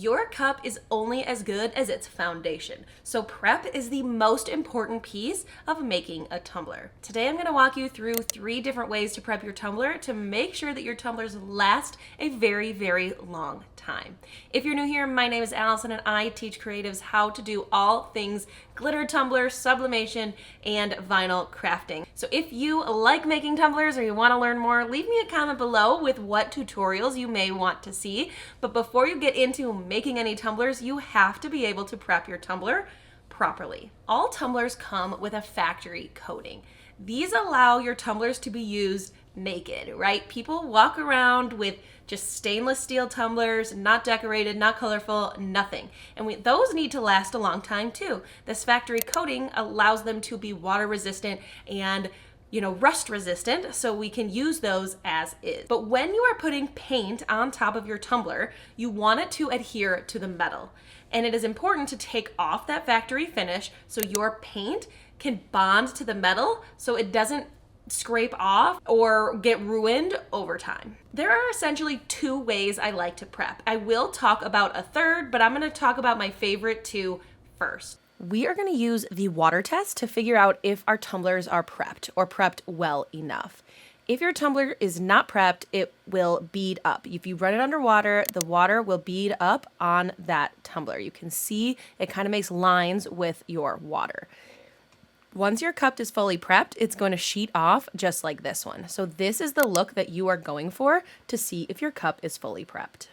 Your cup is only as good as its foundation, so prep is the most important piece of making a tumbler. Today I'm going to walk you through 3 different ways to prep your tumbler to make sure that your tumblers last a very, very long time. If you're new here, my name is Alison and I teach creatives how to do all things glitter tumbler, sublimation, and vinyl crafting. So if you like making tumblers or you want to learn more, leave me a comment below with what tutorials you may want to see. But before you get into making any tumblers, you have to be able to prep your tumbler properly. All tumblers come with a factory coating. These allow your tumblers to be used naked, right? People walk around with just stainless steel tumblers, not decorated, not colorful, nothing. And those need to last a long time too. This factory coating allows them to be water resistant and rust resistant, so we can use those as is. But when you are putting paint on top of your tumbler, you want it to adhere to the metal. And it is important to take off that factory finish so your paint can bond to the metal so it doesn't scrape off or get ruined over time. There are essentially 2 ways I like to prep. I will talk about a third, but I'm going to talk about my favorite 2 first. We are going to use the water test to figure out if our tumblers are prepped or prepped well enough. If your tumbler is not prepped, it will bead up. If you run it underwater, the water will bead up on that tumbler. You can see it kind of makes lines with your water. Once your cup is fully prepped, it's going to sheet off just like this one. So this is the look that you are going for to see if your cup is fully prepped.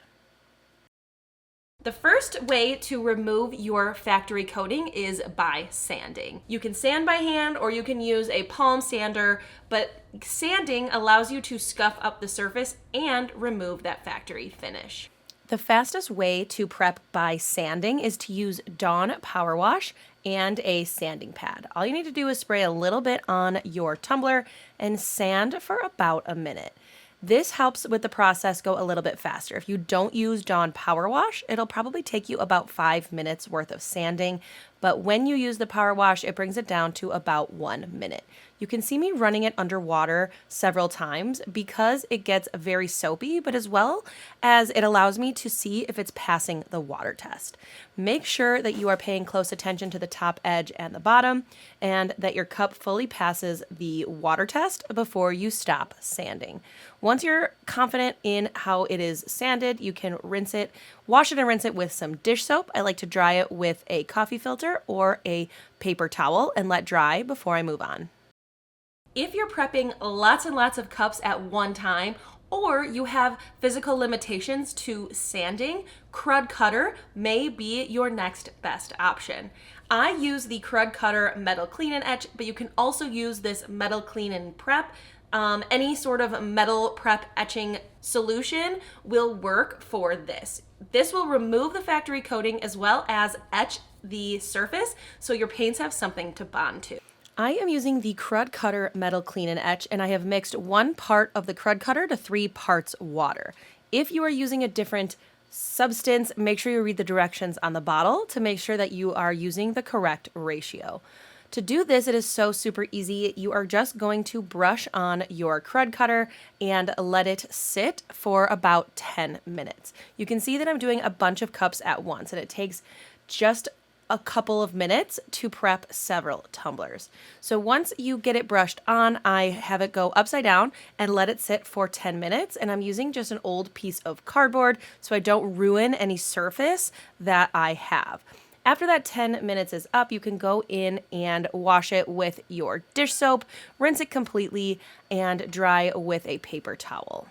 The first way to remove your factory coating is by sanding. You can sand by hand or you can use a palm sander, but sanding allows you to scuff up the surface and remove that factory finish. The fastest way to prep by sanding is to use Dawn Power Wash and a sanding pad. All you need to do is spray a little bit on your tumbler and sand for about a minute. This helps with the process go a little bit faster. If you don't use Dawn Power Wash, it'll probably take you about 5 minutes worth of sanding, but when you use the Power Wash, it brings it down to about 1 minute. You can see me running it underwater several times because it gets very soapy, but as well as it allows me to see if it's passing the water test. Make sure that you are paying close attention to the top edge and the bottom, and that your cup fully passes the water test before you stop sanding. Once you're confident in how it is sanded, you can rinse it, wash it and rinse it with some dish soap. I like to dry it with a coffee filter or a paper towel and let dry before I move on. If you're prepping lots and lots of cups at one time, or you have physical limitations to sanding, Crud Cutter may be your next best option. I use the Crud Cutter Metal Clean and Etch, but you can also use this Metal Clean and Prep. Any sort of metal prep etching solution will work for this. This will remove the factory coating as well as etch the surface so your paints have something to bond to. I am using the Crud Cutter Metal Clean and Etch, and I have mixed 1 part of the Crud Cutter to 3 parts water. If you are using a different substance, make sure you read the directions on the bottle to make sure that you are using the correct ratio. To do this, it is so super easy. You are just going to brush on your Crud Cutter and let it sit for about 10 minutes. You can see that I'm doing a bunch of cups at once, and it takes just a couple of minutes to prep several tumblers. So once you get it brushed on, I have it go upside down and let it sit for 10 minutes. And I'm using just an old piece of cardboard so I don't ruin any surface that I have. After that 10 minutes is up, you can go in and wash it with your dish soap, rinse it completely, and dry with a paper towel.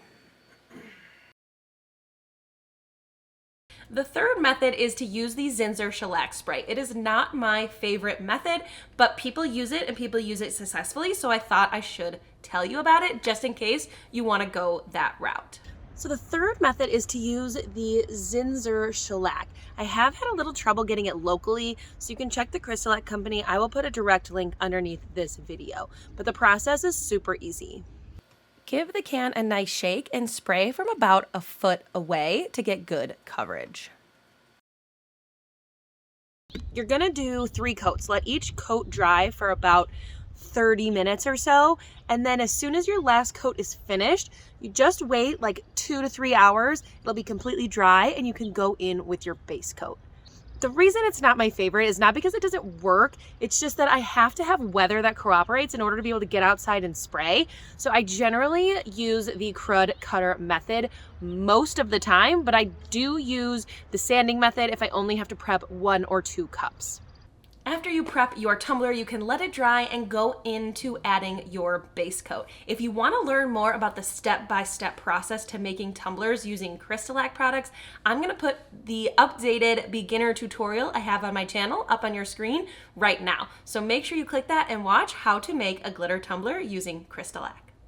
The third method is to use the Zinsser shellac spray. It is not my favorite method, but people use it and people use it successfully, so I thought I should tell you about it just in case you want to go that route. So the third method is to use the Zinsser shellac. I have had a little trouble getting it locally, so you can check the CrystaLac Company. I will put a direct link underneath this video, but the process is super easy. Give the can a nice shake and spray from about a foot away to get good coverage. You're gonna do 3 coats. Let each coat dry for about 30 minutes or so. And then as soon as your last coat is finished, you just wait like 2 to 3 hours. It'll be completely dry and you can go in with your base coat. The reason it's not my favorite is not because it doesn't work, it's just that I have to have weather that cooperates in order to be able to get outside and spray. So I generally use the crud cutter method most of the time, but I do use the sanding method if I only have to prep 1 or 2 cups. After you prep your tumbler, you can let it dry and go into adding your base coat. If you want to learn more about the step-by-step process to making tumblers using CrystaLac products, I'm going to put the updated beginner tutorial I have on my channel up on your screen right now. So make sure you click that and watch how to make a glitter tumbler using CrystaLac.